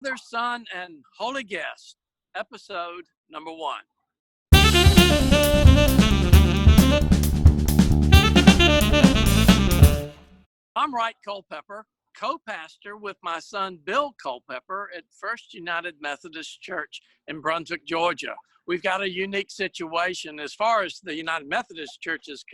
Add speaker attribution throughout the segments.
Speaker 1: Father, Son, and Holy Guest, episode number 1. I'm Wright Culpepper, co-pastor with my son Bill Culpepper at First United Methodist Church in Brunswick, Georgia. We've got a unique situation as far as the United Methodist Church is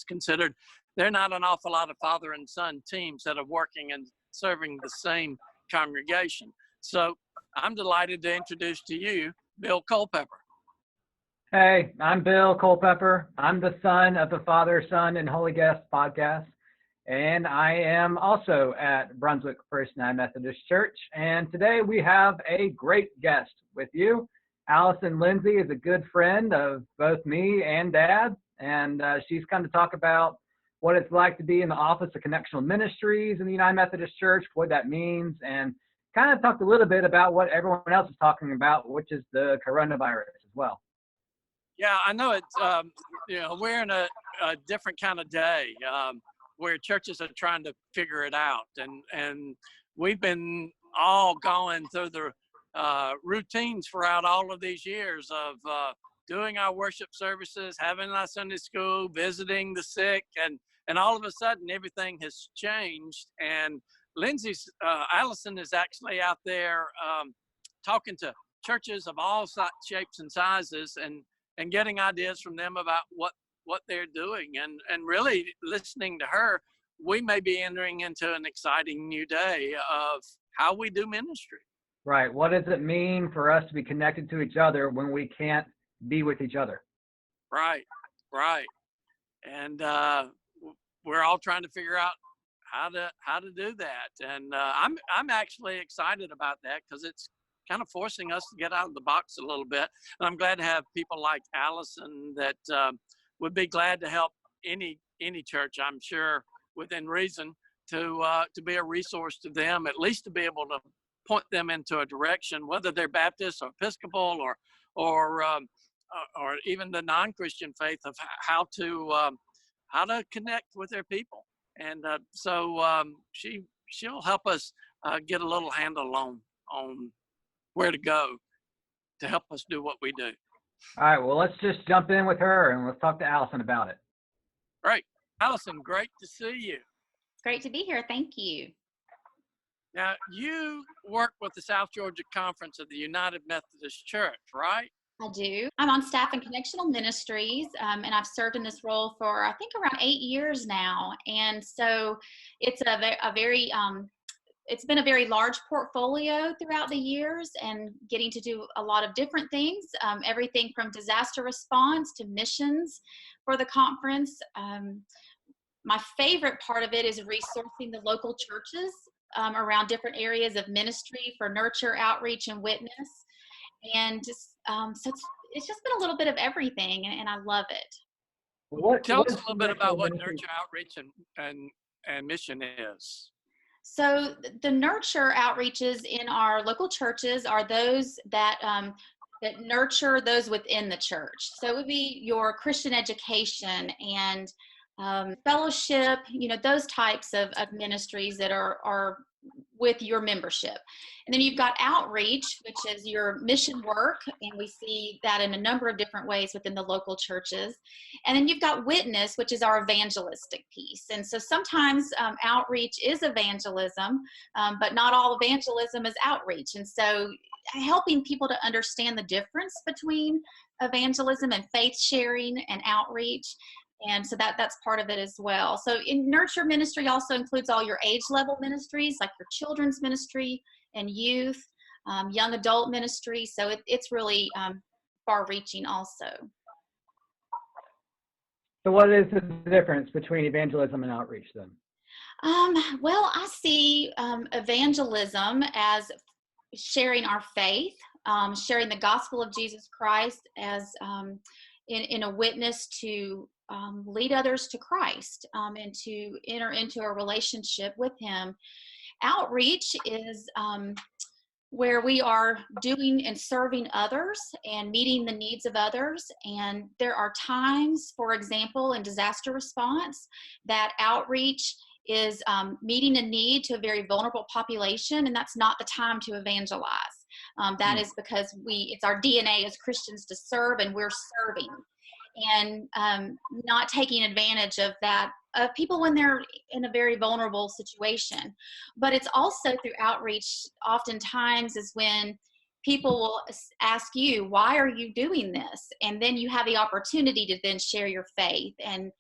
Speaker 1: considered. There are not an awful lot of father and son teams that are working and serving the same congregation. So I'm delighted to introduce to you Bill Culpepper.
Speaker 2: Hey, I'm Bill Culpepper. I'm the son of the Father, Son, and Holy Guest podcast. And I am also at Brunswick First United Methodist Church. And today we have a great guest with you. Allison Lindsey is a good friend of both me and Dad. And she's come to talk about what it's like to be in the office of Connectional Ministries in the United Methodist Church, what that means, and kind of talked a little bit about what everyone else is talking about, which is the coronavirus as well.
Speaker 1: Yeah, I know it's, we're in a different kind of day where churches are trying to figure it out. And we've been all going through the routines throughout all of these years of doing our worship services, having our Sunday school, visiting the sick, and all of a sudden everything has changed. And Allison is actually out there talking to churches of all shapes and sizes and getting ideas from them about what they're doing. And really listening to her, we may be entering into an exciting new day of how we do ministry.
Speaker 2: Right. What does it mean for us to be connected to each other when we can't be with each other?
Speaker 1: Right. And we're all trying to figure out how to do that. And I'm actually excited about that because it's kind of forcing us to get out of the box a little bit. And I'm glad to have people like Allison that would be glad to help any church, I'm sure, within reason, to be a resource to them, at least to be able to point them into a direction, whether they're Baptist or Episcopal or even the non-Christian faith, of how to connect with their people. And so she'll help us get a little handle on where to go to help us do what we do.
Speaker 2: All right, well, let's just jump in with her and let's talk to Allison about it.
Speaker 1: Great. Allison, great to see you.
Speaker 3: It's great to be here. Thank you.
Speaker 1: Now, you work with the South Georgia Conference of the United Methodist Church, right?
Speaker 3: I do. I'm on staff in Connectional Ministries, and I've served in this role for, I think, around 8 years now. And so it's it's been a very large portfolio throughout the years and getting to do a lot of different things, everything from disaster response to missions for the conference. My favorite part of it is resourcing the local churches around different areas of ministry for nurture, outreach, and witness. And just, so it's just been a little bit of everything, and I love it.
Speaker 1: Tell us a little bit about what nurture, outreach, and mission is.
Speaker 3: So the nurture outreaches in our local churches are those that nurture those within the church. So it would be your Christian education and fellowship, those types of ministries that are with your membership. And then you've got outreach, which is your mission work, and we see that in a number of different ways within the local churches. And then you've got witness, which is our evangelistic piece. And so sometimes outreach is evangelism, but not all evangelism is outreach. And so helping people to understand the difference between evangelism and faith sharing and outreach. And so that's part of it as well. So in nurture ministry also includes all your age level ministries, like your children's ministry and youth, young adult ministry. So it's really far reaching also.
Speaker 2: So what is the difference between evangelism and outreach then?
Speaker 3: Well, I see evangelism as sharing our faith, sharing the gospel of Jesus Christ as in a witness to lead others to Christ and to enter into a relationship with Him. Outreach is where we are doing and serving others and meeting the needs of others. And there are times, for example, in disaster response, that outreach is meeting a need to a very vulnerable population, and that's not the time to evangelize. That is because it's our DNA as Christians to serve, and we're serving, and not taking advantage of that, of people when they're in a very vulnerable situation. But it's also through outreach, oftentimes is when people will ask you, why are you doing this? And then you have the opportunity to then share your faith and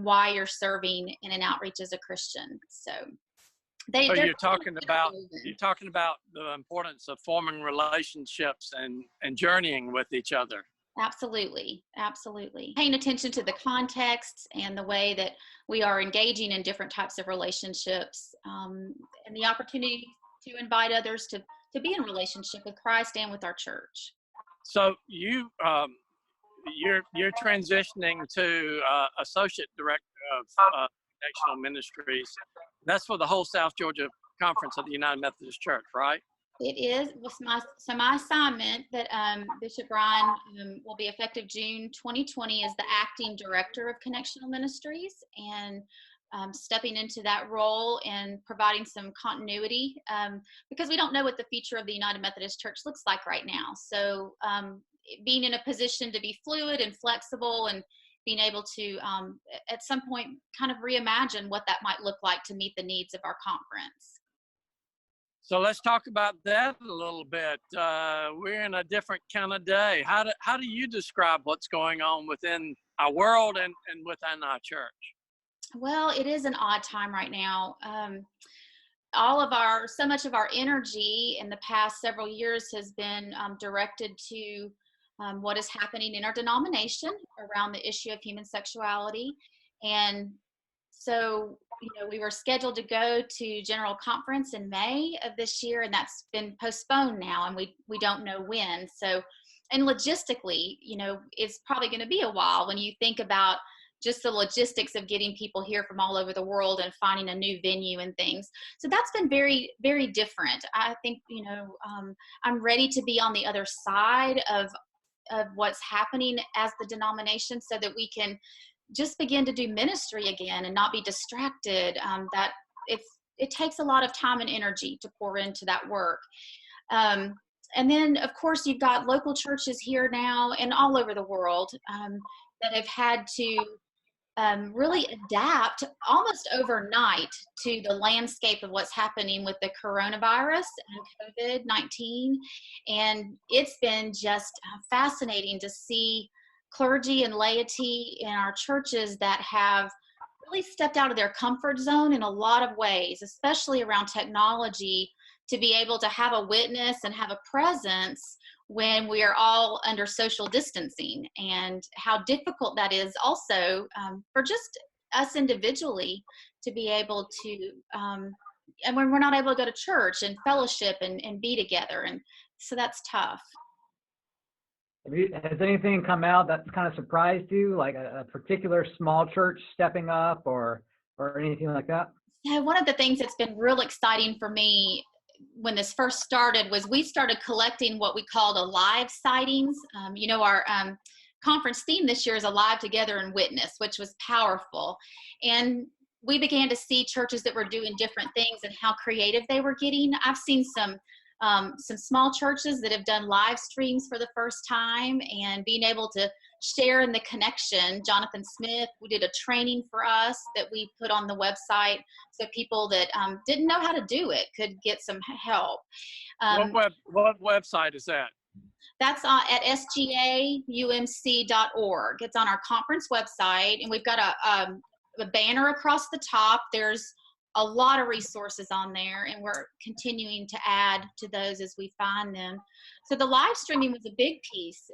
Speaker 3: why you're serving in an outreach as a Christian. So
Speaker 1: you're talking about the importance of forming relationships and journeying with each other.
Speaker 3: Absolutely. Paying attention to the context and the way that we are engaging in different types of relationships, and the opportunity to invite others to be in relationship with Christ and with our church.
Speaker 1: So you're transitioning to associate director of Connectional Ministries. That's for the whole South Georgia Conference of the United Methodist Church, right?
Speaker 3: It is. My assignment that Bishop Brian will be effective June 2020 as the acting director of Connectional Ministries, and stepping into that role and providing some continuity, because we don't know what the future of the United Methodist Church looks like right now. So being in a position to be fluid and flexible, and being able to at some point kind of reimagine what that might look like to meet the needs of our conference.
Speaker 1: So let's talk about that a little bit. We're in a different kind of day. How do you describe what's going on within our world and within our church?
Speaker 3: Well, it is an odd time right now. So much of our energy in the past several years has been directed to what is happening in our denomination around the issue of human sexuality. And so, we were scheduled to go to General Conference in May of this year, and that's been postponed now, and we don't know when. So, and logistically, it's probably going to be a while when you think about just the logistics of getting people here from all over the world and finding a new venue and things. So that's been very, very different. I think, I'm ready to be on the other side of what's happening as the denomination, so that we can just begin to do ministry again and not be distracted. That it takes a lot of time and energy to pour into that work. And then, of course, you've got local churches here now and all over the world that have had to really adapt almost overnight to the landscape of what's happening with the coronavirus and COVID-19. And it's been just fascinating to see clergy and laity in our churches that have really stepped out of their comfort zone in a lot of ways, especially around technology, to be able to have a witness and have a presence when we are all under social distancing, and how difficult that is also for just us individually to be able to, and when we're not able to go to church and fellowship and be together. And so that's tough.
Speaker 2: Has anything come out that's kind of surprised you, like a particular small church stepping up or anything like that?
Speaker 3: Yeah, one of the things that's been real exciting for me when this first started was we started collecting what we called alive sightings. Our conference theme this year is Alive Together and Witness, which was powerful. And we began to see churches that were doing different things and how creative they were getting. I've seen some small churches that have done live streams for the first time and being able to share in the connection. Jonathan Smith, we did a training for us that we put on the website so people that didn't know how to do it could get some help.
Speaker 1: What website is that?
Speaker 3: That's at sgaumc.org. It's on our conference website, and we've got a banner across the top. There's a lot of resources on there, and we're continuing to add to those as we find them. So the live streaming was a big piece,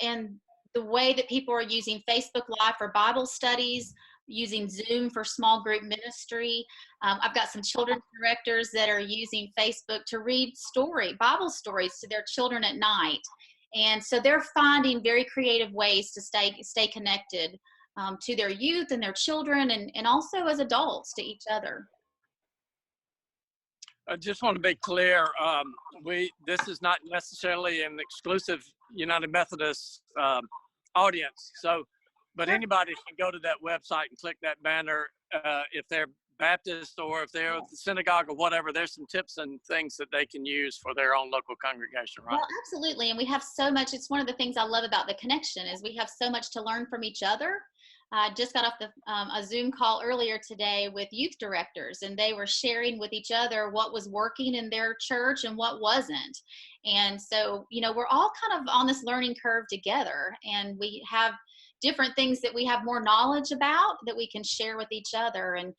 Speaker 3: and the way that people are using Facebook Live for Bible studies, using Zoom for small group ministry. I've got some children's directors that are using Facebook to read Bible stories to their children at night. And so they're finding very creative ways to stay connected to their youth and their children, and also as adults to each other.
Speaker 1: I just want to be clear. This is not necessarily an exclusive United Methodist audience. So, but anybody can go to that website and click that banner if they're Baptist or if they're at the synagogue or whatever, there's some tips and things that they can use for their own local congregation, right?
Speaker 3: Well, absolutely. And we have so much. It's one of the things I love about the connection is we have so much to learn from each other. I just got off a Zoom call earlier today with youth directors, and they were sharing with each other what was working in their church and what wasn't. And so, we're all kind of on this learning curve together, and we have different things that we have more knowledge about that we can share with each other. And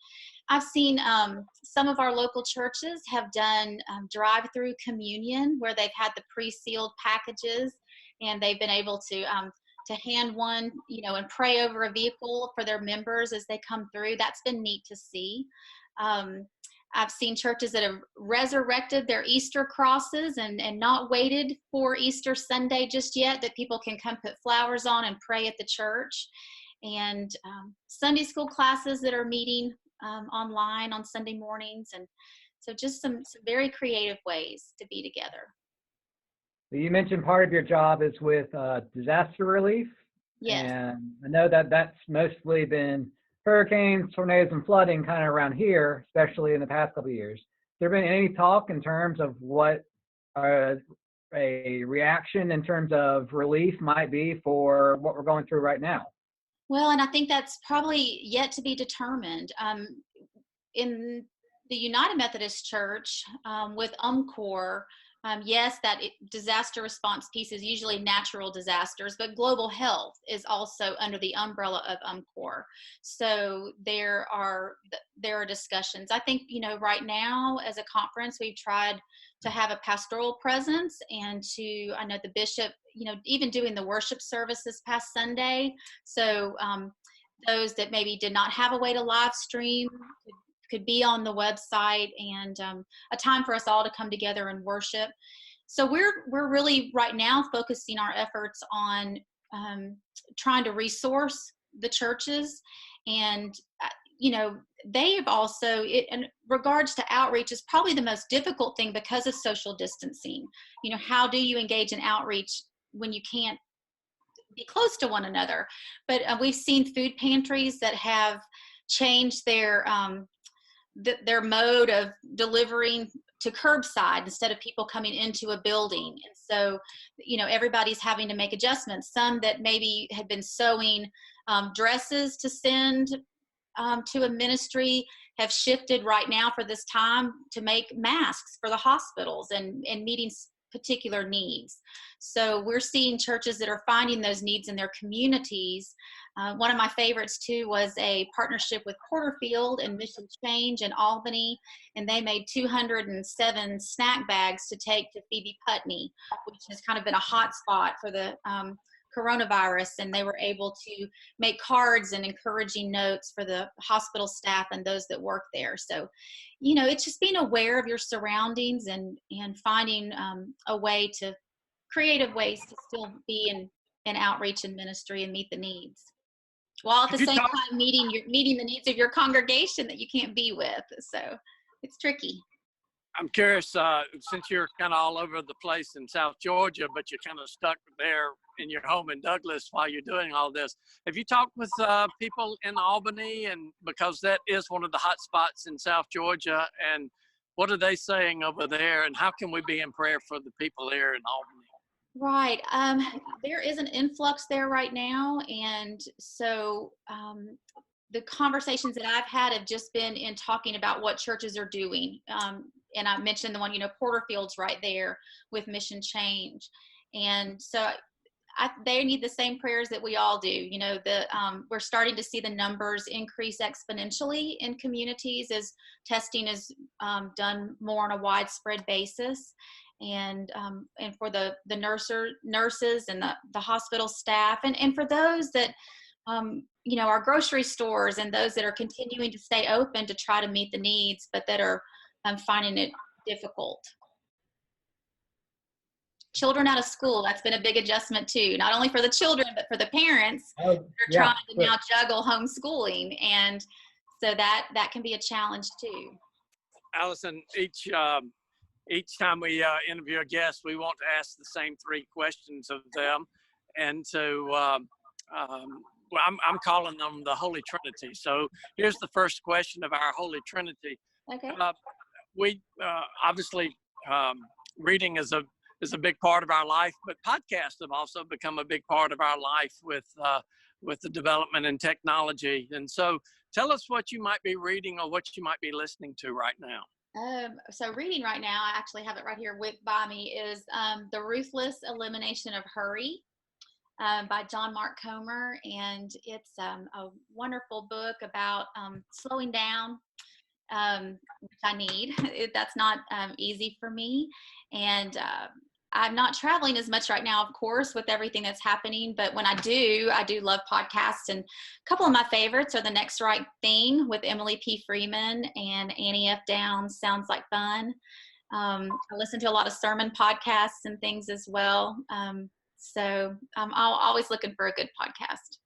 Speaker 3: I've seen some of our local churches have done drive-through communion where they've had the pre-sealed packages, and they've been able to hand one, and pray over a vehicle for their members as they come through. That's been neat to see. I've seen churches that have resurrected their Easter crosses and not waited for Easter Sunday just yet, that people can come put flowers on and pray at the church. And Sunday school classes that are meeting online on Sunday mornings. And so just some very creative ways to be together.
Speaker 2: You mentioned part of your job is with disaster relief.
Speaker 3: Yes.
Speaker 2: And I know that that's mostly been hurricanes, tornadoes, and flooding kind of around here, especially in the past couple of years. Has there been any talk in terms of what a reaction in terms of relief might be for what we're going through right now?
Speaker 3: Well, and I think that's probably yet to be determined. In the United Methodist Church with UMCOR, yes, that disaster response piece is usually natural disasters, but global health is also under the umbrella of UMCOR. So there are discussions. I think, right now as a conference, we've tried to have a pastoral presence and I know the bishop, even doing the worship service this past Sunday. So those that maybe did not have a way to live stream could be on the website, and a time for us all to come together and worship. So we're really right now focusing our efforts on trying to resource the churches, and they have also, in regards to outreach, is probably the most difficult thing because of social distancing. How do you engage in outreach when you can't be close to one another? But we've seen food pantries that have changed their mode of delivering to curbside instead of people coming into a building. And so, everybody's having to make adjustments. Some that maybe had been sewing dresses to send to a ministry have shifted right now for this time to make masks for the hospitals and meeting particular needs. So we're seeing churches that are finding those needs in their communities. One of my favorites too was a partnership with Porterfield and Mission Change in Albany, and they made 207 snack bags to take to Phoebe Putney, which has kind of been a hot spot for the coronavirus, and they were able to make cards and encouraging notes for the hospital staff and those that work there. So, it's just being aware of your surroundings and finding creative ways to still be in outreach and ministry and meet the needs, while at the same time meeting the needs of your congregation that you can't be with. So it's tricky.
Speaker 1: I'm curious, since you're kind of all over the place in South Georgia, but you're kind of stuck there in your home in Douglas while you're doing all this, have you talked with people in Albany? And because that is one of the hot spots in South Georgia, and what are they saying over there? And how can we be in prayer for the people there in Albany?
Speaker 3: Right. There is an influx there right now. And so the conversations that I've had have just been in talking about what churches are doing. And I mentioned the one, Porterfield's right there with Mission Change. And so they need the same prayers that we all do. We're starting to see the numbers increase exponentially in communities as testing is done more on a widespread basis. And for the nurses and the hospital staff, and for those that our grocery stores and those that are continuing to stay open to try to meet the needs, but that are finding it difficult. Children out of school, that's been a big adjustment too, not only for the children, but for the parents who are trying to now juggle homeschooling. And so that can be a challenge too. Allison,
Speaker 1: each time we interview a guest, we want to ask the same three questions of them. And so well, I'm calling them the Holy Trinity. So here's the first question of our Holy Trinity.
Speaker 3: Okay.
Speaker 1: We obviously reading is a big part of our life, but podcasts have also become a big part of our life with the development in technology. And so tell us what you might be reading or what you might be listening to right now.
Speaker 3: So reading right now, I actually have it right here by me, is The Ruthless Elimination of Hurry by John Mark Comer. And it's a wonderful book about slowing down, which I need. That's not easy for me. And I'm not traveling as much right now, of course, with everything that's happening. But when I do love podcasts. And a couple of my favorites are The Next Right Thing with Emily P. Freeman and Annie F. Downs. Sounds like fun. I listen to a lot of sermon podcasts and things as well. So I'm always looking for a good podcast.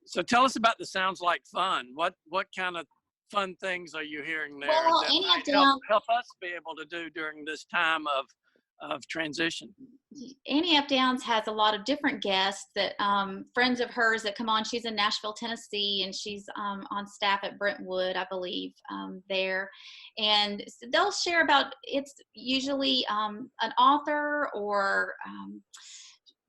Speaker 1: So tell us about the Sounds Like Fun. What kind of fun things are you hearing there
Speaker 3: Well,
Speaker 1: that
Speaker 3: Annie
Speaker 1: might
Speaker 3: F. Downs,
Speaker 1: help us be able to do during this time of transition?
Speaker 3: Annie F. Downs has a lot of different guests that friends of hers that come on. She's in Nashville, Tennessee, and she's on staff at Brentwood, I believe, there. And they'll share about, it's usually an author or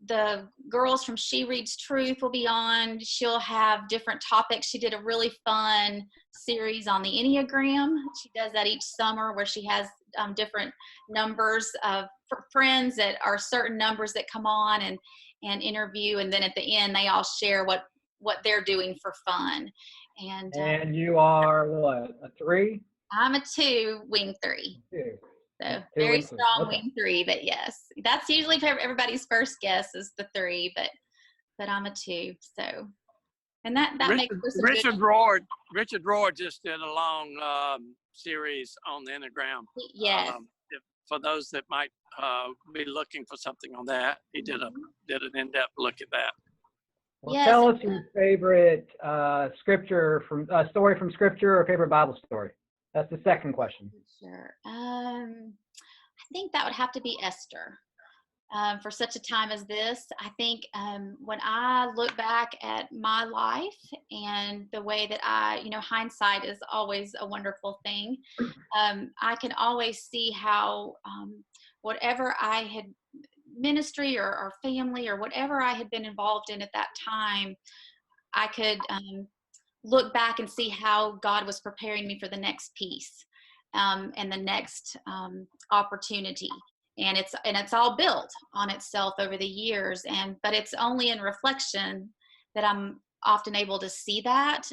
Speaker 3: the girls from She Reads Truth will be on. She'll have different topics. She did a really fun series on the Enneagram. She does that each summer where she has different numbers of friends that are certain numbers that come on and interview. And then at the end, they all share what they're doing for fun. And
Speaker 2: you are what, a 3?
Speaker 3: I'm a 2, wing 3.
Speaker 2: 2.
Speaker 3: So very strong wing 3, but yes, that's usually everybody's first guess is the 3, but I'm a 2. So, and that makes for some
Speaker 1: Richard
Speaker 3: good.
Speaker 1: Rohr just did a long series on the Enneagram.
Speaker 3: Yes.
Speaker 1: For those that might be looking for something on that, he did an in-depth look at that.
Speaker 2: Well,
Speaker 3: yes.
Speaker 2: Tell us your favorite scripture story from Scripture or favorite Bible story. That's the second question.
Speaker 3: Sure. I think that would have to be Esther. For such a time as this, I think when I look back at my life and the way that hindsight is always a wonderful thing. I can always see how whatever I had ministry or family or whatever I had been involved in at that time, I could look back and see how God was preparing me for the next piece and the next opportunity. And it's all built on itself over the years. But it's only in reflection that I'm often able to see that.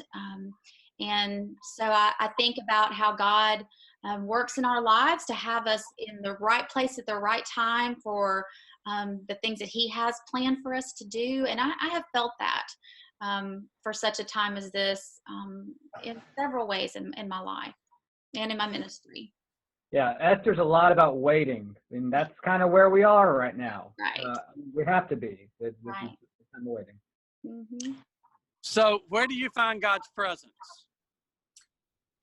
Speaker 3: And so I think about how God works in our lives to have us in the right place at the right time for the things that He has planned for us to do. And I have felt that for such a time as this in several ways in my life and in my ministry.
Speaker 2: Yeah, Esther's a lot about waiting, and that's kind of where we are right now.
Speaker 3: Right.
Speaker 2: We have to be. This
Speaker 3: Right.
Speaker 2: is the time of waiting.
Speaker 3: Mm-hmm.
Speaker 1: So where do you find God's presence?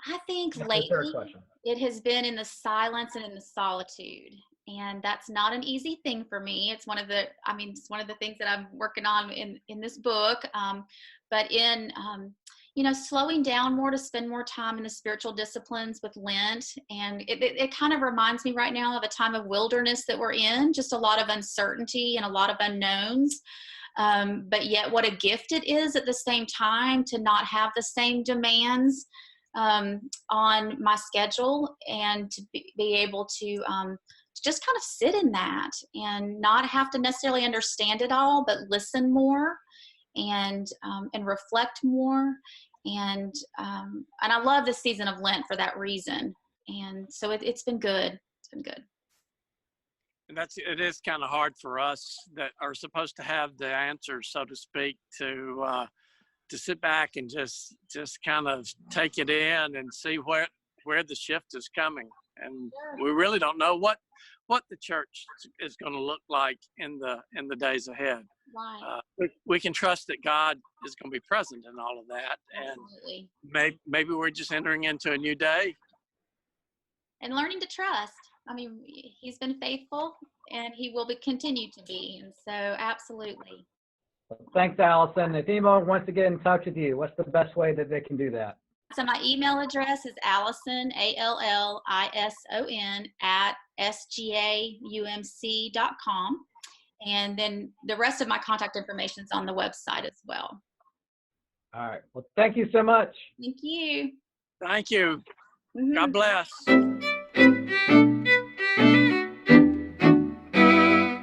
Speaker 3: I think
Speaker 2: That's the
Speaker 3: lately
Speaker 2: third question.
Speaker 3: it has been in the silence and in the solitude. And that's not an easy thing for me. It's one of the things that I'm working on in this book. But in, slowing down more to spend more time in the spiritual disciplines with Lent. And it kind of reminds me right now of a time of wilderness that we're in, just a lot of uncertainty and a lot of unknowns. But yet what a gift it is at the same time to not have the same demands on my schedule and to be able to just kind of sit in that and not have to necessarily understand it all, but listen more and reflect more. And I love this season of Lent for that reason. And so it's been good. It's been good.
Speaker 1: And it is kind of hard for us that are supposed to have the answers, so to speak, to sit back and just kind of take it in and see where the shift is coming. And we really don't know what the church is going to look like in the days ahead.
Speaker 3: Right.
Speaker 1: We can trust that God is going to be present in all of that.
Speaker 3: Absolutely.
Speaker 1: And maybe we're just entering into a new day.
Speaker 3: And learning to trust. I mean, He's been faithful and He will continue to be. And so absolutely.
Speaker 2: Thanks, Allison. If anyone wants to get in touch with you, what's the best way that they can do that?
Speaker 3: So my email address is Allison, Allison, at sgaumc.com. And then the rest of my contact information is on the website as well.
Speaker 2: All right. Well, thank you so much.
Speaker 3: Thank you.
Speaker 1: Thank you.
Speaker 3: Mhm.
Speaker 1: God bless.